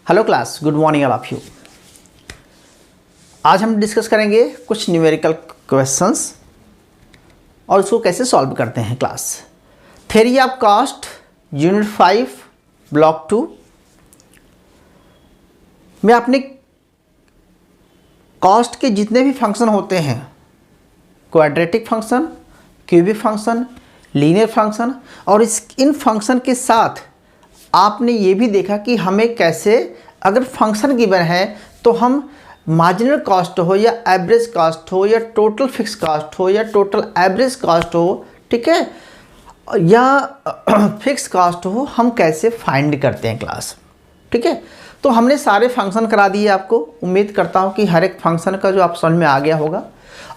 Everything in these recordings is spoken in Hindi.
Hello class, good morning all of you. आज हम डिस्कस करेंगे कुछ न्यूमेरिकल क्वेश्चंस और उसको कैसे सॉल्व करते हैं। Class theory of cost unit 5 block 2 में अपने कास्ट के जितने भी फंक्शन होते हैं, quadratic function, cubic function, linear function, और इन फंक्शन के साथ आपने ये भी देखा कि हमें कैसे, अगर फंक्शन गिवन है तो हम मार्जिनल कॉस्ट हो या एवरेज कॉस्ट हो या टोटल फिक्स कॉस्ट हो या टोटल एवरेज कॉस्ट हो, ठीक है, या फिक्स कॉस्ट हो, हम कैसे फाइंड करते हैं क्लास। ठीक है, तो हमने सारे फंक्शन करा दिए आपको। उम्मीद करता हूँ कि हर एक फंक्शन का जो आप समझ में आ गया होगा।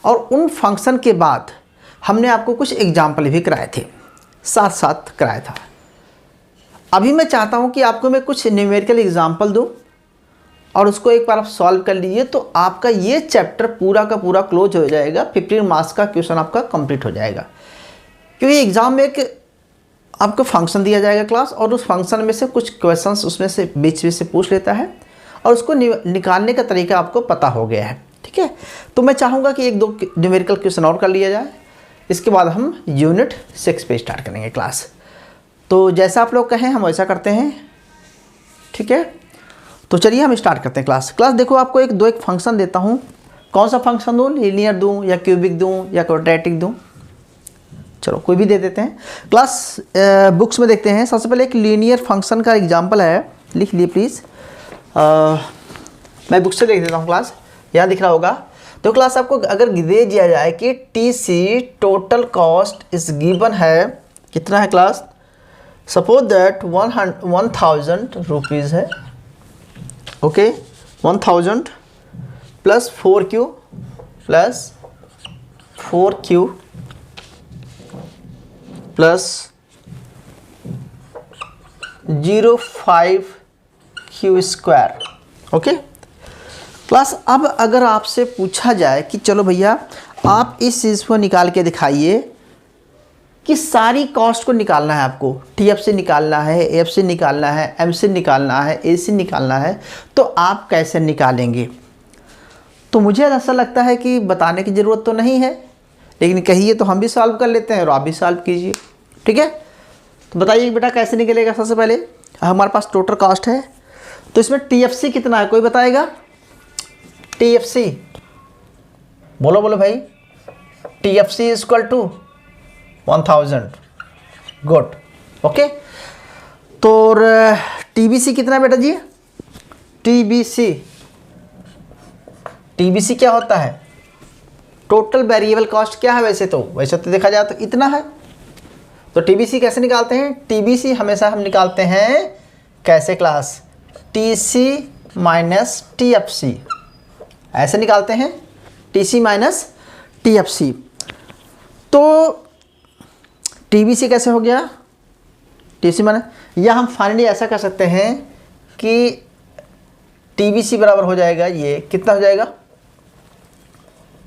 और उन फंक्शन के बाद हमने आपको कुछ एग्जाम्पल भी कराए थे, साथ साथ कराया था। अभी मैं चाहता हूं कि आपको मैं कुछ न्यूमेरिकल एग्जाम्पल दूं और उसको एक बार आप सॉल्व कर लीजिए, तो आपका ये चैप्टर पूरा का पूरा क्लोज हो जाएगा। 15 मार्क्स का क्वेश्चन आपका कंप्लीट हो जाएगा, क्योंकि एग्जाम में एक आपको फंक्शन दिया जाएगा क्लास, और उस फंक्शन में से कुछ क्वेश्चंस उसमें से बीच से पूछ लेता है और उसको निकालने का तरीका आपको पता हो गया है। ठीक है, तो मैं चाहूँगा कि एक दो न्यूमेरिकल क्वेश्चन और कर लिया जाए, इसके बाद हम यूनिट 6 पे स्टार्ट करेंगे क्लास। तो जैसा आप लोग कहें हम वैसा करते हैं। ठीक है, तो चलिए हम स्टार्ट करते हैं क्लास। देखो, आपको एक फंक्शन देता हूँ। कौन सा फंक्शन दूँ? लीनियर दूँ या क्यूबिक दूँ या क्वाड्रेटिक दूँ? चलो कोई भी दे देते हैं क्लास। बुक्स में देखते हैं। सबसे पहले एक लीनियर फंक्शन का एग्जांपल है, लिख लिए प्लीज़। मैं बुक से देख देता हूँ क्लास, यहाँ दिख रहा होगा। तो क्लास आपको अगर दे दिया जाए कि TC टोटल कॉस्ट इस गिवन है, कितना है क्लास? सपोज दैट 1000 रुपीज़ है। Okay, 1000 plus 4Q plus 4Q plus 05Q square. Okay class, अब अगर आपसे पूछा जाए कि चलो भैया आप इस चीज़ को निकाल के दिखाइए कि सारी कॉस्ट को निकालना है आपको, TF से निकालना है, F से निकालना है, M से निकालना है, A से निकालना है, तो आप कैसे निकालेंगे? तो मुझे ऐसा लगता है कि बताने की ज़रूरत तो नहीं है, लेकिन कहिए तो हम भी सॉल्व कर लेते हैं और आप भी सॉल्व कीजिए। ठीक है, तो बताइए बेटा कैसे निकलेगा। सबसे पहले हमारे पास टोटल कॉस्ट है, तो इसमें TFC कितना है? कोई बताएगा? TFC बोलो बोलो भाई। TFC is equal to 1000। Good. Okay, तो TBC कितना है बेटा जी? TBC क्या होता है? टोटल वेरिएबल कॉस्ट क्या है? वैसे तो देखा जाए तो इतना है। तो TBC कैसे निकालते हैं? TBC हमेशा हम निकालते हैं कैसे क्लास? TC माइनस TFC, ऐसे निकालते हैं, TC माइनस TFC। तो TBC कैसे हो गया? TC माइनस, या हम फाइनली ऐसा कर सकते हैं कि TBC बराबर हो जाएगा, ये कितना हो जाएगा?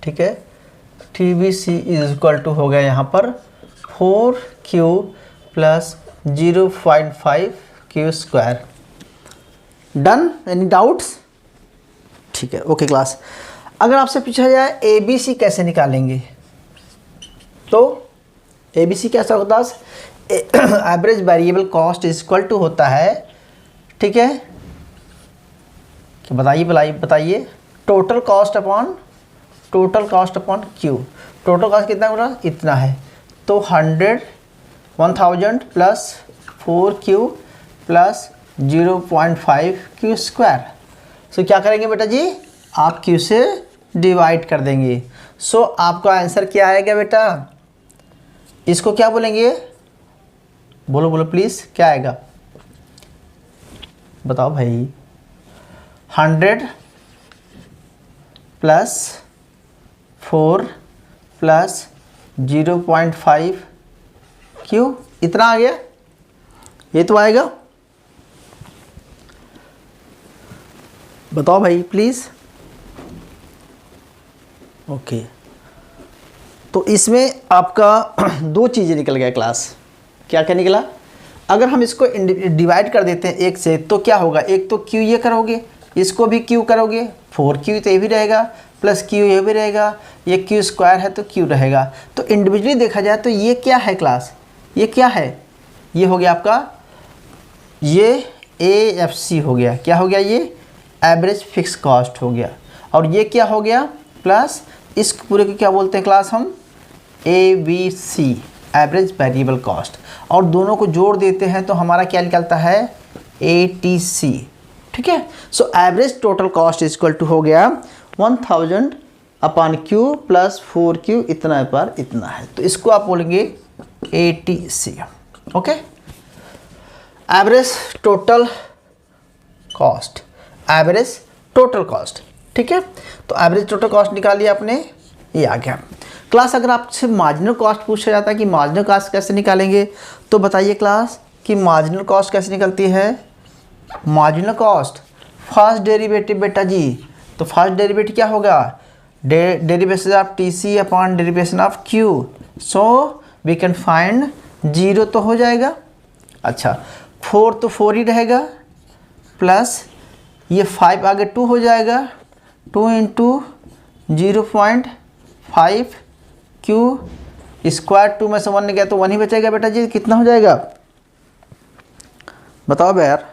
ठीक है, TBC इज इक्वल टू हो गया यहाँ पर 4Q plus 0.5Q square. Done? Any doubts? ठीक है, ओके क्लास। अगर आपसे पूछा जाए ABC कैसे निकालेंगे, तो ABC कैसा होता है? Average variable cost is equal to होता है, ठीक है, बताइए total cost upon Q। Total cost कितना हो रहा? इतना है, तो 1000 plus 4Q plus 0.5Q square. सो क्या करेंगे बेटा जी? आप Q से डिवाइड कर देंगे। सो आपका आंसर क्या आएगा बेटा? इसको क्या बोलेंगे? बोलो बोलो प्लीज़, क्या आएगा? बताओ भाई। 100 प्लस 4 प्लस 0.5Q, इतना आ गया, ये तो आएगा। बताओ भाई प्लीज़। ओके, तो इसमें आपका दो चीज़ें निकल गया क्लास। क्या क्या निकला? अगर हम इसको डिवाइड कर देते हैं 1 से तो क्या होगा, एक तो क्यू ये करोगे, इसको भी क्यू करोगे, 4q तो ये भी रहेगा, प्लस क्यू ये भी रहेगा, ये क्यू स्क्वायर है तो क्यू रहेगा। तो इंडिविजुअली देखा जाए तो ये क्या है क्लास, ये क्या है, ये हो गया आपका, ये AFC हो गया, क्या हो गया, ये एवरेज फिक्स कॉस्ट हो गया। और ये क्या हो गया, प्लस इस पूरे को क्या बोलते हैं क्लास हम, ABC एवरेज वेरिएबल कॉस्ट, और दोनों को जोड़ देते हैं तो हमारा क्या निकलता है, ATC। ठीक है, so average total cost equal to हो गया 1000 अपॉन Q प्लस 4Q इतना पर इतना है, तो इसको आप बोलेंगे ATC। Okay, average total cost, average total cost. ठीक है, तो एवरेज टोटल कॉस्ट निकाल लिया आपने, ये आ गया क्लास। अगर आपसे मार्जिनल कॉस्ट पूछा जाता है कि मार्जिनल कॉस्ट कैसे निकालेंगे, तो बताइए क्लास कि मार्जिनल कॉस्ट कैसे निकलती है। मार्जिनल कॉस्ट फर्स्ट डेरिवेटिव बेटा जी, तो फर्स्ट डेरिवेटिव क्या होगा, derivation of TC upon derivation of Q, so we can find 0 तो हो जाएगा। अच्छा 4 तो 4 ही रहेगा, प्लस ये 5 आगे 2 हो जाएगा, 2 इंटू 0.5 Q स्क्वायर, 2 में से 1 गया तो 1 ही बचेगा बेटा जी, कितना हो जाएगा बताओ बे यार।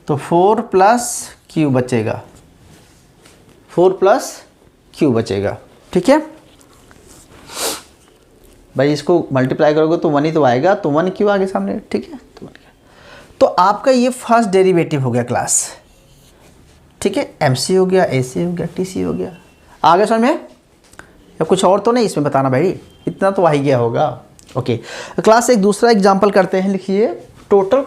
तो 4 प्लस Q बचेगा, 4 प्लस Q बचेगा। ठीक है भाई, इसको मल्टीप्लाई करोगे तो 1 ही तो आएगा, तो 1 Q आगे सामने। ठीक है, तो 1 तो आपका ये फर्स्ट डेरिवेटिव हो गया क्लास। ठीक है, MC हो गया, AC हो गया, TC हो गया। आगे समझ में, या कुछ और तो नहीं इसमें बताना भाई, इतना तो आ ही गया होगा। ओके क्लास, एक दूसरा एग्जांपल करते हैं। लिखिए टोटल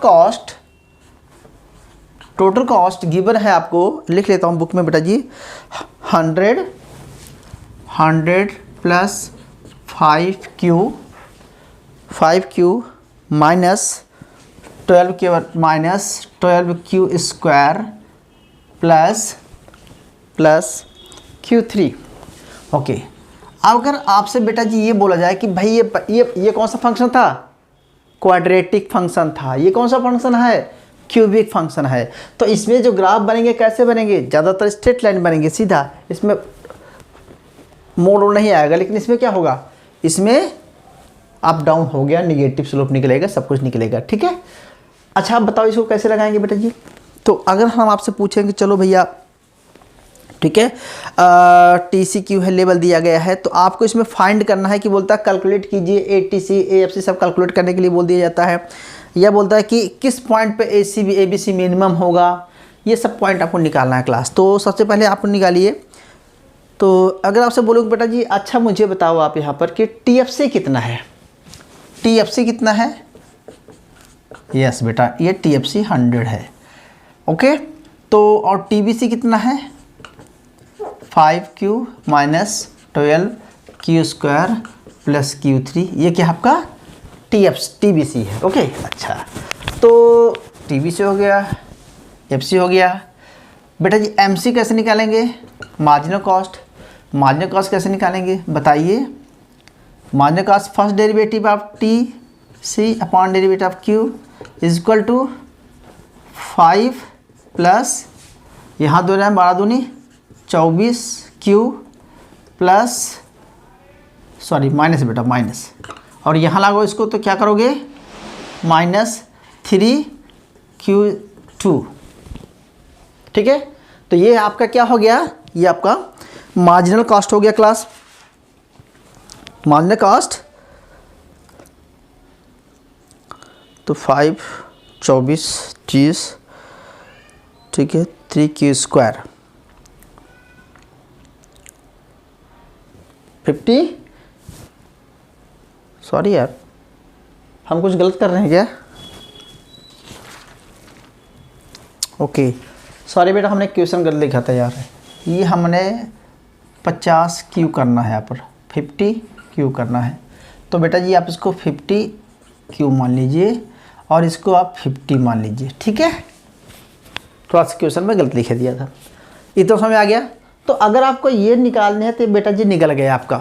कॉस्ट गिवन है आपको, लिख लेता हूँ बुक में बेटा जी, 100 plus 5Q minus 12Q square plus Q3। Okay, अगर आपसे बेटा जी ये बोला जाए कि भाई ये कौन सा फंक्शन था, क्वाड्रेटिक फंक्शन था, ये कौन सा फंक्शन है, क्यूबिक फंक्शन है, तो इसमें जो ग्राफ बनेंगे कैसे बनेंगे, ज़्यादातर स्ट्रेट लाइन बनेंगे सीधा, इसमें मोड़ नहीं आएगा, लेकिन इसमें क्या होगा, इसमें अप डाउन हो गया, निगेटिव स्लोप निकलेगा, सब कुछ निकलेगा। ठीक है, अच्छा आप बताओ इसको कैसे लगाएंगे बेटा जी। तो अगर हम आपसे पूछेंगे चलो भैया, ठीक है, TCQ है, लेवल दिया गया है, तो आपको इसमें फाइंड करना है कि बोलता है कैलकुलेट कीजिए, ATC AFC सब कैलकुलेट करने के लिए बोल दिया जाता है, या बोलता है कि किस पॉइंट पे ABC मिनिमम होगा, ये सब पॉइंट आपको निकालना है क्लास। तो सबसे पहले आप निकालिए। तो अगर आपसे बोलोगे बेटा जी अच्छा मुझे बताओ आप यहाँ पर कि TFC कितना है, TFC कितना है, यस बेटा ये TFC 100 है। ओके, तो और TBC कितना है, 5Q minus 12Q square plus Q3, ये क्या आपका TBC है। ओके, अच्छा तो TBC हो गया, FC हो गया। बेटा जी MC कैसे निकालेंगे, मार्जिनल कॉस्ट कैसे निकालेंगे बताइए। Marginal cost first derivative of TC upon derivative of Q is equal to 5 plus यहाँ 2 12 दूनी 24Q प्लस सॉरी माइनस बेटा माइनस, और यहाँ लागो इसको तो क्या करोगे -3Q2। ठीक है, तो ये आपका क्या हो गया, ये आपका मार्जिनल कॉस्ट हो गया क्लास। मार्जिनल कॉस्ट तो 5 24 30, ठीक है, 3Q स्क्वायर 50, सॉरी यार हम कुछ गलत कर रहे हैं क्या, ओके सॉरी बेटा हमने क्वेश्चन गलत लिखा था यार, ये हमने 50Q करना है, यहाँ पर 50Q करना है। तो बेटा जी आप इसको 50Q मान लीजिए और इसको आप 50 मान लीजिए। ठीक है, थोड़ा सा क्वेश्चन में गलत लिख दिया था, इतना समझ आ गया। तो अगर आपको ये निकालने हैं तो बेटा जी निकल गया आपका,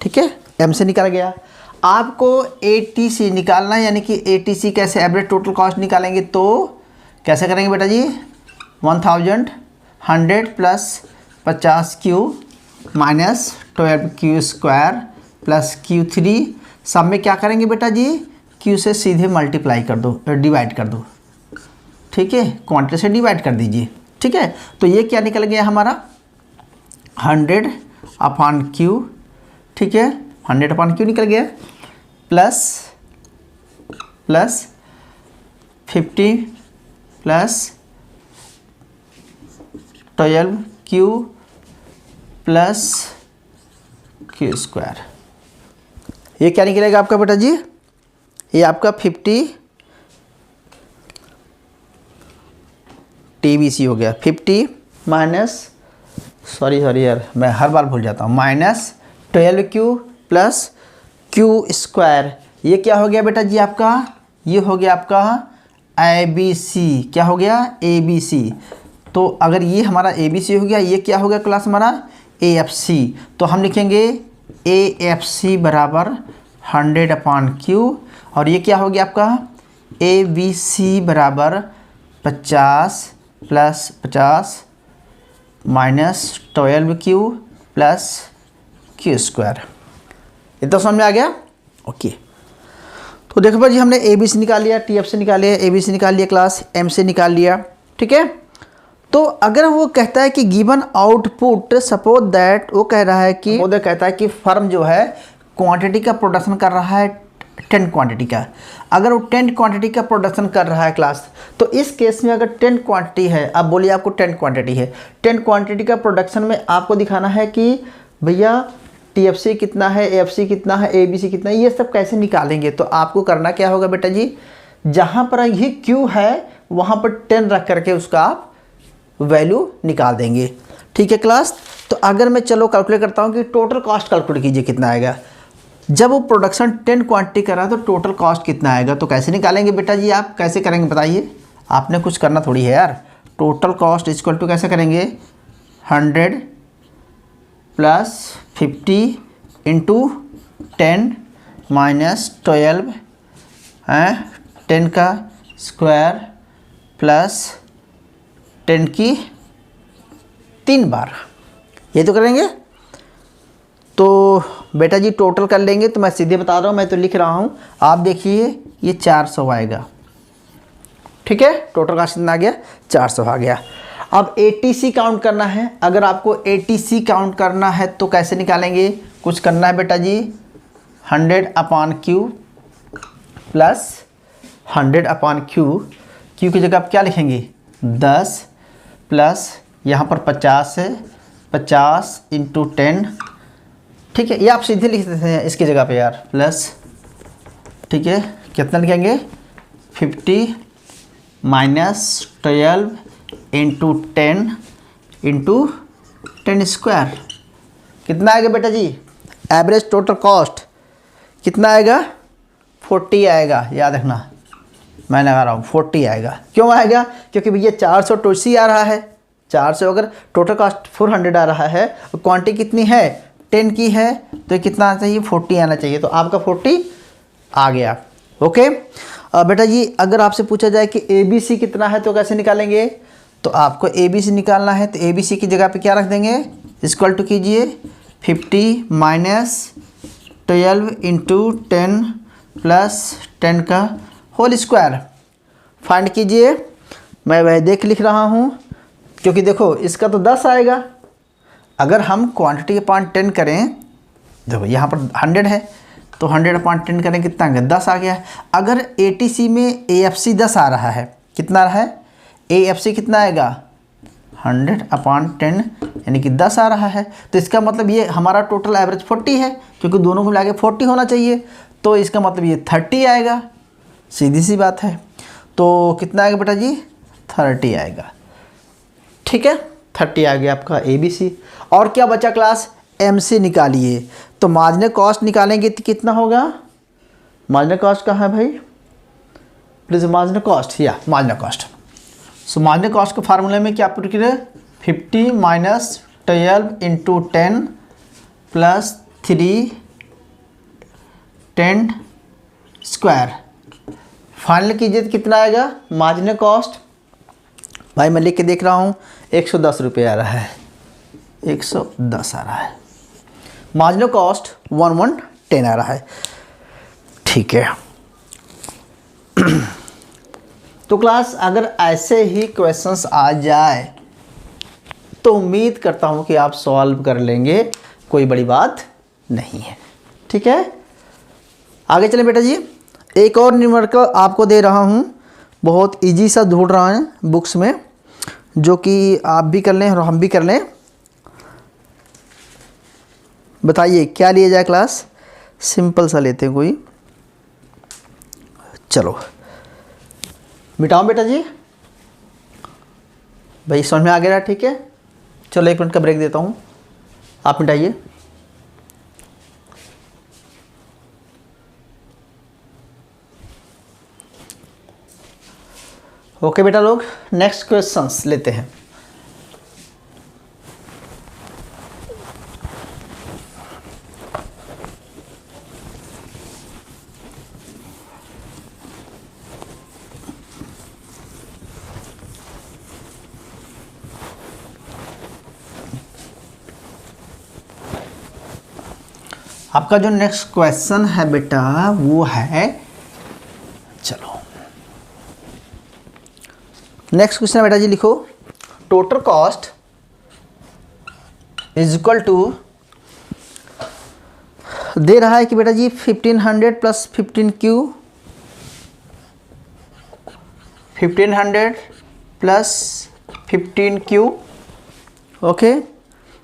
ठीक है, M से निकल गया। आपको ATC निकालना है, यानी कि ATC कैसे एवरेज टोटल कॉस्ट निकालेंगे, तो कैसे करेंगे बेटा जी, 1000 100 plus 50Q minus 12Q square plus Q3, सब में क्या करेंगे बेटा जी, Q से सीधे मल्टीप्लाई कर दो, डिवाइड कर दो, ठीक है, क्वांटिटी से डिवाइड कर दीजिए, ठीक है। तो ये क्या निकल गया हमारा 100/Q, ठीक है, 100/Q निकल गया, plus 50 plus 12Q plus Q square. ये क्या निकलेगा आपका बेटा जी, ये आपका 50 TBC हो गया, 50 माइनस सॉरी यार मैं हर बार भूल जाता हूँ, minus 12Q plus Q square. ये क्या हो गया बेटा जी आपका, ये हो गया आपका ABC, क्या हो गया ABC। तो अगर ये हमारा ABC हो गया, ये क्या हो गया क्लास हमारा AFC, तो हम लिखेंगे AFC बराबर 100/Q, और ये क्या हो गया आपका ABC बराबर 50 plus 50 minus 12Q plus Q square. इतना समझ में आ गया, ओके। तो देखो भाई हमने ABC निकाल लिया, TFC निकाल लिया, ABC निकाल लिया, क्लास MC निकाल लिया, ठीक है। तो अगर वो कहता है कि गिवन आउटपुट, सपोज दैट वो कह रहा है कि वो कहता है कि फर्म जो है क्वांटिटी का प्रोडक्शन कर रहा है 10 क्वांटिटी का, अगर वो 10 क्वांटिटी का प्रोडक्शन कर रहा है क्लास, तो इस केस में अगर 10 क्वांटिटी है, अब बोलिए आपको 10 क्वांटिटी है, 10 क्वांटिटी का प्रोडक्शन में आपको दिखाना है कि भैया TFC कितना है, AFC कितना है, ABC कितना है, ये सब कैसे निकालेंगे। तो आपको करना क्या होगा बेटा जी, जहाँ पर ये Q है वहाँ पर 10 रख करके उसका आप वैल्यू निकाल देंगे, ठीक है क्लास। तो अगर मैं चलो कैलकुलेट करता हूँ कि टोटल कॉस्ट कैलकुलेट कीजिए कितना आएगा, जब वो प्रोडक्शन 10 क्वांटिटी कर रहा है तो टोटल कॉस्ट कितना आएगा। तो कैसे निकालेंगे बेटा जी, आप कैसे करेंगे बताइए, आपने कुछ करना थोड़ी है यार। टोटल कॉस्ट इक्वल टू कैसे करेंगे, 100 प्लस 50 इंटू 10 माइनस 12 है, 10 का स्क्वायर प्लस 10 की 3 बार, ये तो करेंगे। तो बेटा जी टोटल कर लेंगे, तो मैं सीधे बता रहा हूँ, मैं तो लिख रहा हूँ, आप देखिए ये 400 आएगा, ठीक है। टोटल कॉस्ट कितना आ गया, 400 आ गया। अब ATC काउंट करना है, अगर आपको ATC काउंट करना है तो कैसे निकालेंगे, कुछ करना है बेटा जी, 100/Q प्लस 100/Q, Q की जगह आप क्या लिखेंगे 10 प्लस यहाँ पर 50 है, 50 इंटू 10, ठीक है। ये आप सीधे लिख देते हैं इसकी जगह पे यार, प्लस, ठीक है, कितना लिखेंगे 50 माइनस 12 इंटू 10 स्क्वायर, कितना आएगा बेटा जी, एवरेज टोटल कॉस्ट कितना आएगा 40 आएगा, याद रखना मैं लगा रहा हूँ 40 आएगा। क्यों आएगा, क्योंकि भैया 400 टोसी आ रहा है, 400 अगर टोटल कॉस्ट 400 आ रहा है, क्वांटिटी कितनी है 10 की है, तो कितना आना चाहिए 40 आना चाहिए, तो आपका 40 आ गया, ओके। बेटा जी अगर आपसे पूछा जाए कि ABC कितना है तो कैसे निकालेंगे, तो आपको ABC निकालना है, तो ABC की जगह पे क्या रख देंगे, इक्वल टू कीजिए 50 माइनस 12 इंटू 10 प्लस 10 का होल स्क्वायर, फाइंड कीजिए। मैं वह देख लिख रहा हूँ, क्योंकि देखो इसका तो 10 आएगा, अगर हम क्वांटिटी अपॉन 10 करें, देखो यहाँ पर 100 है तो 100/10 करें कितना आ गया 10 आ गया। अगर ATC में AFC 10 आ रहा है, कितना रहा है AFC कितना आएगा 100/10 यानी कि 10 आ रहा है, तो इसका मतलब ये हमारा टोटल एवरेज 40 है, क्योंकि दोनों को मिला के 40 होना चाहिए, तो इसका मतलब ये 30 आएगा, सीधी सी बात है। तो कितना आएगा बेटा जी 30 आएगा, ठीक है, 30 आ गया आपका ABC। और क्या बचा क्लास, MC निकालिए। तो मार्जिनल कॉस्ट निकालेंगे तो कितना होगा, मार्जिनल कॉस्ट कहाँ है भाई, प्लीज़ मार्जिनल कॉस्ट, या marginal cost. So marginal cost के फार्मूले में क्या पुट करें, 50 minus 12 into 10 plus 3 10 square. Final कीजिए तो कितना आएगा मार्जिनल कॉस्ट, भाई मैं लिख के देख रहा हूँ 110 रुपये आ रहा है, 110 आ रहा है। मार्जिनल कॉस्ट 1110 आ रहा है। ठीक है तो क्लास अगर ऐसे ही क्वेश्चंस आ जाए तो उम्मीद करता हूँ कि आप सॉल्व कर लेंगे, कोई बड़ी बात नहीं है। ठीक है आगे चलें बेटा जी। एक और न्यूमेरिकल आपको दे रहा हूँ, बहुत इजी सा ढूंढ रहा है बुक्स में, जो कि आप भी कर लें और हम भी कर लें। बताइए क्या लिया जाए क्लास, सिंपल सा लेते हैं कोई। चलो मिटाओ बेटा जी, भाई समझ में आ गया? ठीक है चलो 1 मिनट का ब्रेक देता हूँ, आप मिटाइए। ओके बेटा लोग नेक्स्ट क्वेश्चंस लेते हैं। आपका जो नेक्स्ट क्वेश्चन है बेटा वो है, चलो नेक्स्ट क्वेश्चन है बेटा जी, लिखो total cost is equal to, दे रहा है कि बेटा जी 1500 plus 15Q, 1500 plus 15Q okay,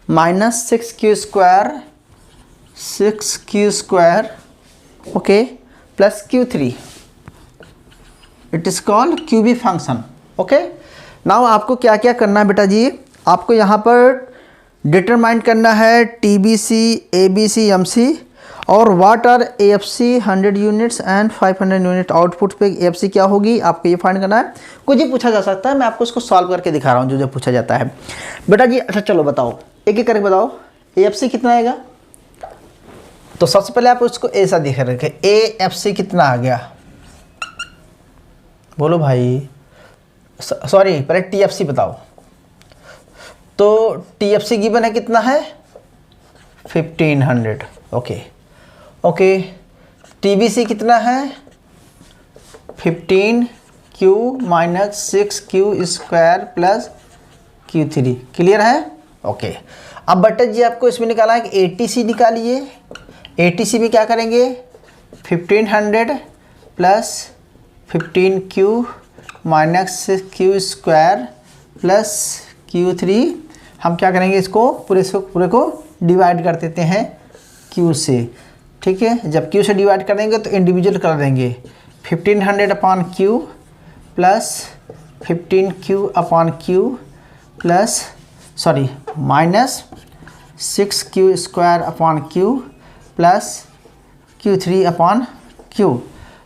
minus 6Q square, 6Q square okay, plus Q3, it is called cubic function. Okay now आपको क्या क्या करना है बेटा जी, आपको यहाँ पर डिटरमाइन करना है TBC, ABC, MC और what are AFC 100 units and 500 unit. Output पे AFC क्या होगी आपको ये फाइंड करना है। कुछ ही पूछा जा सकता है, मैं आपको इसको सॉल्व करके दिखा रहा हूँ जो जो पूछा जाता है बेटा जी। अच्छा चलो बताओ एक एक करके बताओ AFC कितना आएगा। तो सबसे पहले आप उसको ऐसा देख रखे, AFC कितना आ गया बोलो भाई, सॉरी पहले TFC बताओ। तो TFC गिवन है कितना है 1500 ओके ओके। TBC कितना है 15Q minus 6Q square plus Q3, clear है ओके। अब बेटा जी आपको इसमें निकाला है कि ATC निकालिए। ATC में क्या करेंगे 1500 plus 15Q minus 6Q square plus Q3, हम क्या करेंगे इसको पूरे को डिवाइड कर देते हैं Q से। ठीक है जब Q से डिवाइड कर देंगे तो इंडिविजुअल कर देंगे, 1500 upon Q plus 15Q upon Q plus sorry minus 6Q square upon Q plus Q3 upon Q।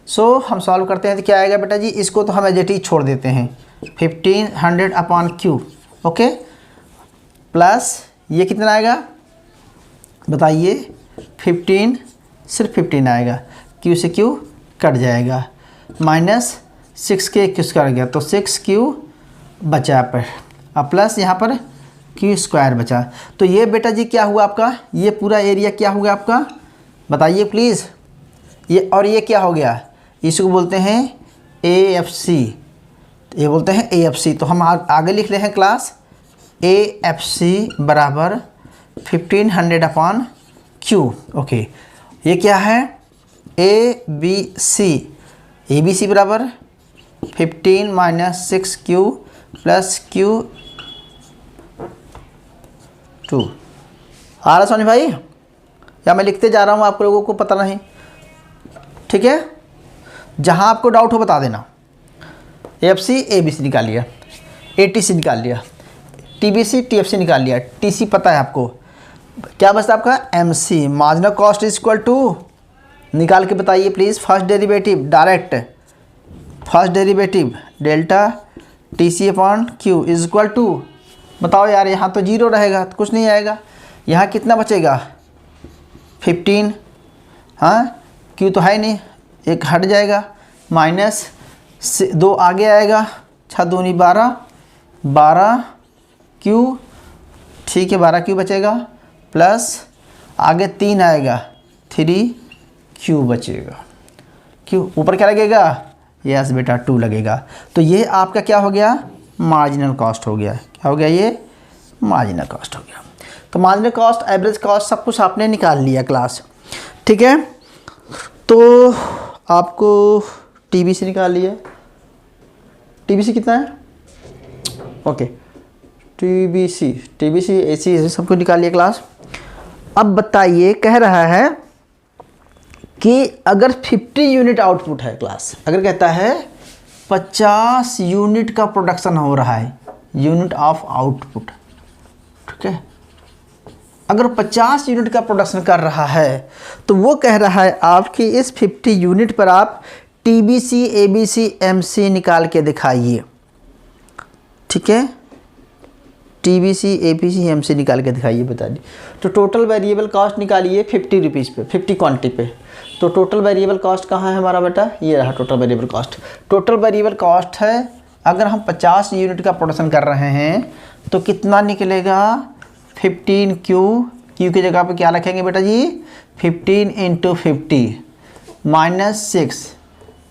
सो हम सॉल्व करते हैं तो क्या आएगा बेटा जी, इसको तो हम एज छोड़ देते हैं 1500 अपॉन Q ओके, प्लस ये कितना आएगा बताइए 15, सिर्फ 15 आएगा, Q से Q कट जाएगा, माइनस 6K Q स्क्वायर गया तो 6Q बचा पर, अब प्लस यहाँ पर Q स्क्वायर बचा। तो ये बेटा जी क्या हुआ आपका, ये पूरा एरिया क्या हुआ आपका बताइए प्लीज़। ये और ये क्या हो गया, इसको बोलते हैं AFC, ये बोलते हैं AFC। तो हम आगे लिख रहे हैं क्लास AFC बराबर 1500 अपॉन Q ओके। ये क्या है ABC बराबर 15 माइनस 6Q प्लस Q2। आ रहा सोनी भाई, या मैं लिखते जा रहा हूँ आप लोगों को पता नहीं, ठीक है जहाँ आपको डाउट हो बता देना। AFC ABC निकाल लिया, ATC निकाल लिया, TBC TFC निकाल लिया, TC पता है आपको, क्या बचता आपका MC, marginal cost is equal to, निकाल के बताइए please. First derivative direct, first derivative delta TC upon Q is equal to, बताओ यार यहाँ तो जीरो रहेगा तो कुछ नहीं आएगा, यहाँ कितना बचेगा 15, हाँ क्यू तो है नहीं, एक हट जाएगा, माइनस 2 आगे आएगा, 6 दूनी 12, 12 क्यू, ठीक है 12 क्यू बचेगा, प्लस आगे 3 आएगा, 3 क्यू बचेगा। क्यू ऊपर क्या लगेगा, यस बेटा 2 लगेगा। तो ये आपका क्या हो गया, मार्जिनल कॉस्ट हो गया। क्या हो गया, ये मार्जिनल कॉस्ट हो गया। तो मार्जिनल कॉस्ट, एवरेज कॉस्ट सब कुछ आपने निकाल लिया क्लास, ठीक है। तो आपको टीबीसी निकाल लिया, टीबीसी कितना है, ओके टीबीसी एसी सबको निकाल लिया क्लास। अब बताइए, कह रहा है कि अगर 50 यूनिट आउटपुट है क्लास, अगर कहता है 50 यूनिट का प्रोडक्शन हो रहा है, यूनिट ऑफ आउटपुट, ठीक है, अगर 50 यूनिट का प्रोडक्शन कर रहा है तो वो कह रहा है आपकी इस 50 यूनिट पर आप टीबीसी एबीसी एमसी निकाल के दिखाइए, ठीक है, टीबीसी एबीसी एमसी निकाल के दिखाइए, बता दी। तो टोटल वेरिएबल कॉस्ट निकालिए 50 रुपीज़ पे, 50 क्वांटिटी पे। तो टोटल वेरिएबल कॉस्ट कहाँ है हमारा बेटा, ये रहा total variable cost. Total variable cost है, अगर हम 50 यूनिट का प्रोडक्शन कर रहे हैं तो कितना निकलेगा, 15 क्यू की जगह पे क्या रखेंगे बेटा जी, 15 × 50 माइनस 6,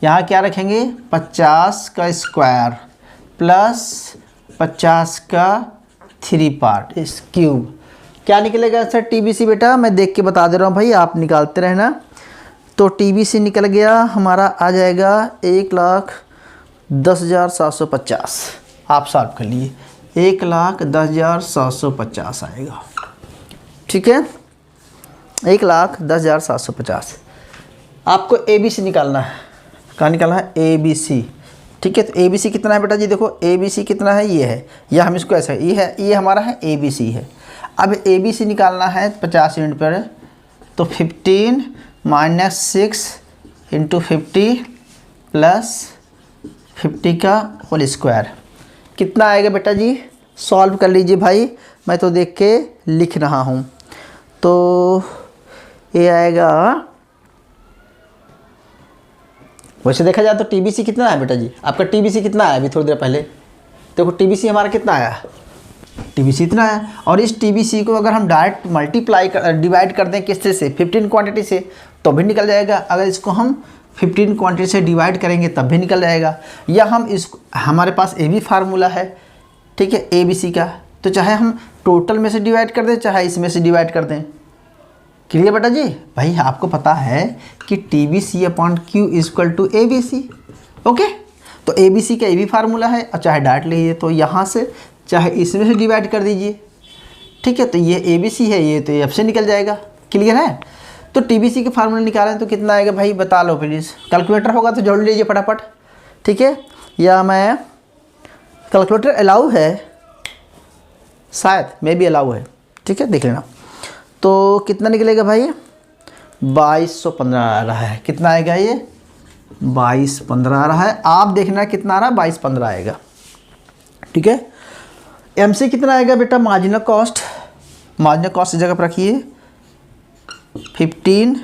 यहाँ क्या रखेंगे 50 का स्क्वायर प्लस 50 का 3 पार्ट इस क्यूब। क्या निकलेगा सर टीबीसी बेटा, मैं देख के बता दे रहा हूँ भाई, आप निकालते रहना। तो टीबीसी निकल गया हमारा, आ जाएगा 1,10,750। आप सॉल्व कर लिए, 1,10,750 आएगा, ठीक है, 1,10,750। आपको एबीसी निकालना है, कहाँ निकालना है, एबीसी, ठीक है। तो एबीसी कितना है बेटा जी, देखो एबीसी कितना है, ये है, या हम इसको ऐसा, ये है, ये हमारा है एबीसी है। अब एबीसी निकालना है 50 यूनिट पर, तो 15 माइनस 6 × 50 प्लस 50 का होल स्क्वायर, कितना आएगा बेटा जी, सॉल्व कर लीजिए भाई, मैं तो देख के लिख रहा हूँ। तो ये आएगा, वैसे देखा जाए तो टीबीसी कितना है बेटा जी, आपका टीबीसी कितना है, अभी थोड़ी देर पहले देखो टीबीसी हमारा कितना आया, टीबीसी इतना है। और इस टीबीसी को अगर हम डायरेक्ट डिवाइड कर दें किससे से, 15 क्वांटिटी से, तो भी निकल जाएगा। अगर इसको हम 15 क्वांटिटी से डिवाइड करेंगे तब भी निकल जाएगा। या हम इसको, हमारे पास ये भी फार्मूला है, ठीक है, एबीसी का, तो चाहे हम टोटल में से डिवाइड कर दें चाहे इसमें से डिवाइड कर दें। क्लियर बेटा जी, भाई आपको पता है कि TBC/Q = ABC, ओके। तो ABC का ये भी फार्मूला है, और चाहे डायरेक्ट लीजिए तो यहाँ से चाहे इसमें से डिवाइड कर दीजिए, ठीक है। तो ये ABC है, ये तो F से निकल जाएगा। क्लियर है। तो TBC के फार्मूला निकालें तो कितना आएगा भाई, बता लो प्लीज़। कैलकुलेटर होगा तो जोड़ लीजिए फटाफट, ठीक है। या मैं कैलकुलेटर अलाउ है, शायद मे भी अलाउ है, ठीक है, देख लेना। तो कितना निकलेगा भाई, 2215 आ रहा है। कितना आएगा ये, 2215 आ रहा है। आप देखना कितना आ रहा है, 2215 आएगा, ठीक है। MC कितना आएगा बेटा, मार्जिनल कॉस्ट, मार्जिनल कॉस्ट इस जगह पर रखिए 15।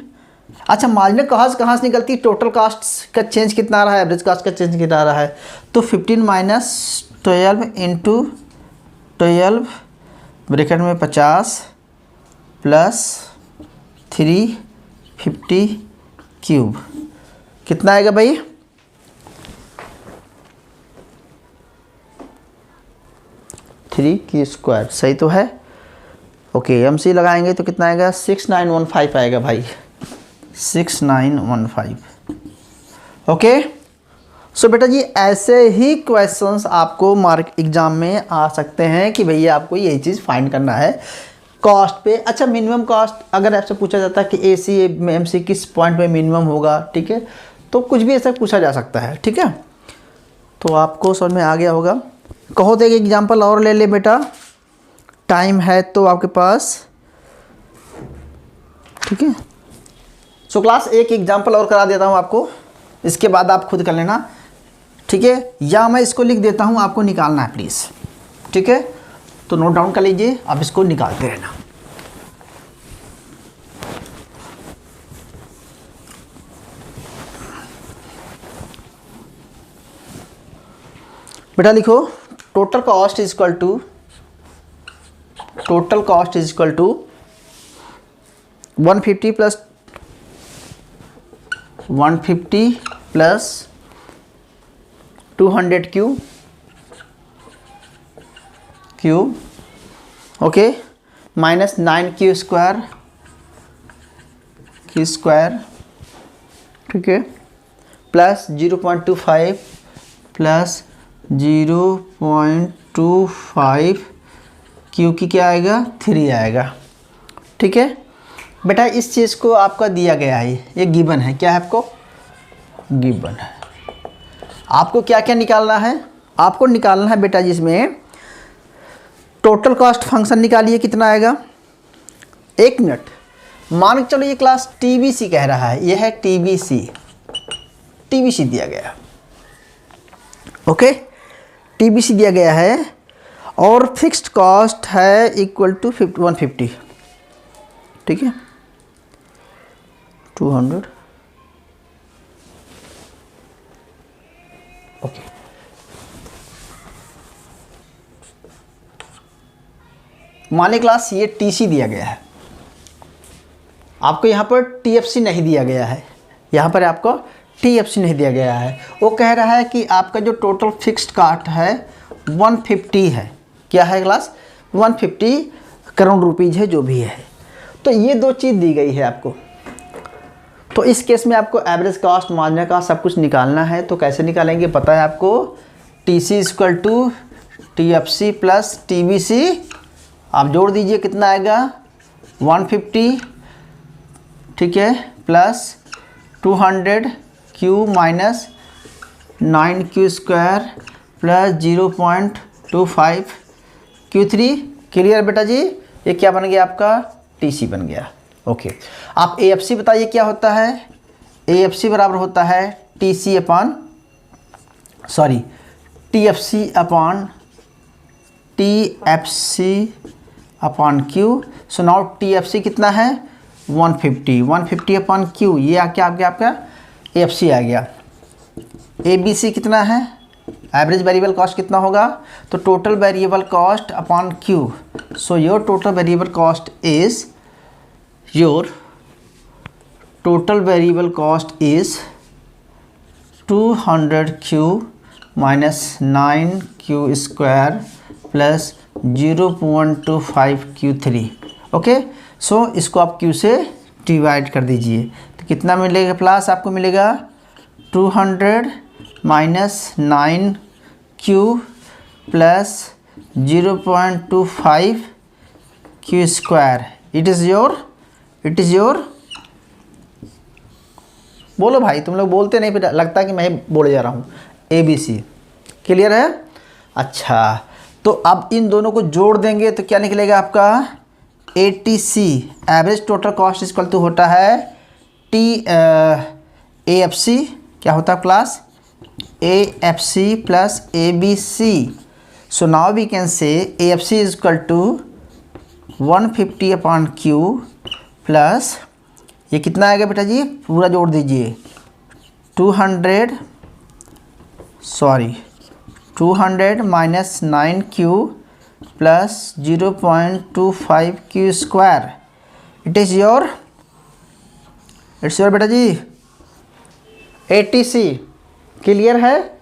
अच्छा, मार्जिनल कॉस्ट कहाँ से निकलती है, टोटल कास्ट का चेंज कितना आ रहा है, एवरेज कास्ट का चेंज कितना आ रहा है। तो 15 माइनस 12 इंटू 12 ब्रैकेट में 50 प्लस 350 क्यूब, कितना आएगा भाई, 3 की स्क्वायर, सही तो है। ओके, MC लगाएंगे तो कितना आएगा, 6915 आएगा भाई, 6915। ओके, सो बेटा जी ऐसे ही क्वेश्चंस आपको मार्क एग्जाम में आ सकते हैं कि भैया आपको यही चीज़ फाइंड करना है कॉस्ट पे। अच्छा, मिनिमम कॉस्ट अगर आपसे पूछा जाता है कि AC MC किस पॉइंट पे मिनिमम होगा, ठीक है, तो कुछ भी ऐसा पूछा जा सकता है, ठीक है। तो आपको समझ में आ गया होगा। कहो तो एक एग्जाम्पल और ले ले बेटा, टाइम है तो आपके पास, ठीक है। सो क्लास एक एग्जाम्पल और करा देता हूँ आपको, इसके बाद आप खुद कर लेना, ठीक है। या मैं इसको लिख देता हूँ, आपको निकालना है प्लीज़, ठीक है। तो नोट डाउन कर लीजिए, आप इसको निकालते रहना। बेटा लिखो total cost is equal to 150 plus 200 cube okay minus 9 Q square ठीक है प्लस 0.25 प्लस 0.25 क्यू की क्या आएगा 3 आएगा। ठीक है बेटा, इस चीज़ को आपका दिया गया है, ये गिवन है। क्या है आपको गिवन है। आपको क्या क्या निकालना है, आपको निकालना है बेटा जिसमें टोटल कॉस्ट फंक्शन निकालिए कितना आएगा। 1 मिनट, मान के चलो ये क्लास टीबीसी कह रहा है, ये है टीबीसी दिया गया। ओके टीबीसी दिया गया है और फिक्स्ड कॉस्ट है इक्वल टू 150। ठीक है 200 ओके माने क्लास ये टीसी दिया गया है, आपको यहाँ पर टीएफसी नहीं दिया गया है, यहाँ पर आपको टीएफसी नहीं दिया गया है। वो कह रहा है कि आपका जो टोटल फिक्स्ड कॉस्ट है 150 है। क्या है क्लास 150 करोड़ रुपीज़ है जो भी है। तो ये दो चीज़ दी गई है आपको। तो इस केस में आपको एवरेज कॉस्ट मार्जिनल कॉस्ट सब कुछ निकालना है। तो कैसे निकालेंगे पता है आपको, TC equal to TFC plus TBC, आप जोड़ दीजिए कितना आएगा 150 ठीक है plus 200 Q minus 9 Q square plus 0.25 Q3। Clear बेटा जी, ये क्या बन गया आपका टीसी बन गया। ओके आप एएफसी बताइए क्या होता है। एएफसी बराबर होता है TC upon TFC upon Q. So now TFC कितना है 150 अपॉन क्यू, ये क्या आ गया आपका एएफसी आ गया। एबीसी कितना है, एवरेज वेरिएबल कॉस्ट कितना होगा, तो total variable cost upon Q. So your total variable cost is 200 Q minus 9 Q square plus 0.25 Q3। Okay so इसको आप Q से डिवाइड कर दीजिए तो कितना मिलेगा प्लस आपको मिलेगा 200 minus 9 Q plus 0.25 Q square. It is your बोलो भाई, तुम लोग बोलते नहीं, फिर लगता है कि मैं बोले जा रहा हूँ। ABC क्लियर है। अच्छा तो अब इन दोनों को जोड़ देंगे तो क्या निकलेगा आपका ATC average total cost equal to होता है AFC। क्या होता है class AFC plus ABC। So now we can say AFC is equal to 150 upon Q plus ये कितना आएगा बेटा जी, पूरा जोड़ दीजिए 200 minus 9 Q plus 0.25 Q square. It's your बेटा जी ATC। क्लियर है।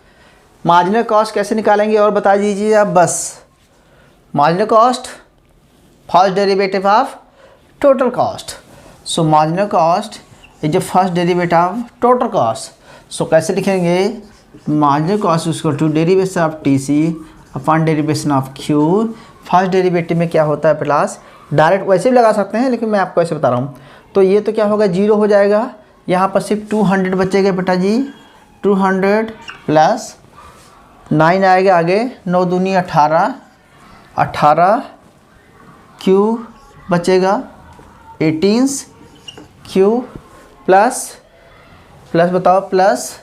मार्जिनल कॉस्ट कैसे निकालेंगे और बता दीजिए आप बस। Marginal cost first derivative of total cost. So marginal cost is the first derivative of total cost. So कैसे लिखेंगे, marginal cost equal to derivation of TC upon derivation of Q. First derivative में क्या होता है प्लस, डायरेक्ट वैसे भी लगा सकते हैं लेकिन मैं आपको ऐसे बता रहा हूँ। तो ये तो क्या होगा 0 हो जाएगा, यहाँ पर सिर्फ 200 बचेगा बेटा जी। 200 प्लस 9 आएगा आगे, 9 दूनी 18 क्यू बचेगा 18 क्यू प्लस बताओ प्लस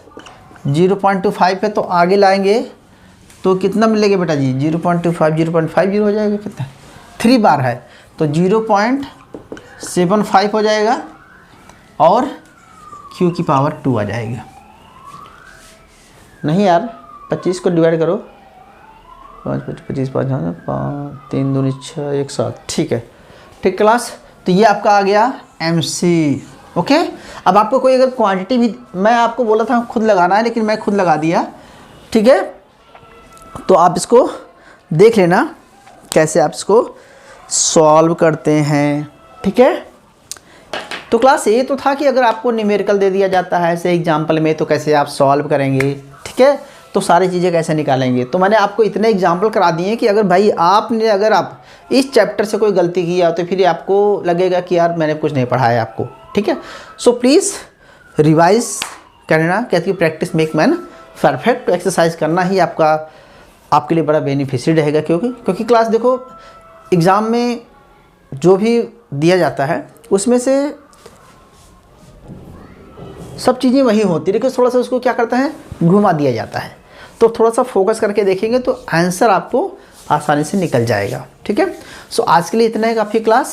0.25 पे तो आगे लाएंगे तो कितना मिलेगा बेटा जी 0.25 हो जाएगा, कितना 3 बार है तो 0.75 हो जाएगा और Q की पावर 2 आ जाएगा। नहीं यार 25 को डिवाइड करो 5 5 25 5 3 2 6 1 7। ठीक है, ठीक क्लास। तो ये आपका आ गया MC। ओके, अब आपको कोई अगर क्वांटिटी भी, मैं आपको बोला था खुद लगाना है लेकिन मैं खुद लगा दिया। ठीक है, तो आप इसको देख लेना कैसे आप इसको सॉल्व करते हैं। ठीक है, तो क्लास ये तो था कि अगर आपको न्यूमेरिकल दे दिया जाता है ऐसे एग्जाम्पल में तो कैसे आप सॉल्व करेंगे। ठीक है, तो सारी चीज़ें कैसे निकालेंगे। तो मैंने आपको इतने एग्जाम्पल करा दिए हैं कि अगर भाई आपने अगर आप इस चैप्टर से कोई गलती किया तो फिर आपको लगेगा कि यार मैंने कुछ नहीं पढ़ाया आपको। ठीक है, सो प्लीज़ रिवाइज करना, कहती है practice make man perfect. Exercise करना ही आपके लिए बड़ा बेनिफिशियल रहेगा, क्योंकि क्लास देखो एग्ज़ाम में जो भी दिया जाता है उसमें से सब चीज़ें वही होती है, लेकिन थोड़ा सा उसको क्या करता है, घुमा दिया जाता है। तो थोड़ा सा फोकस करके देखेंगे तो आंसर आपको आसानी से निकल जाएगा। ठीक है, सो आज के लिए इतना है काफ़ी क्लास।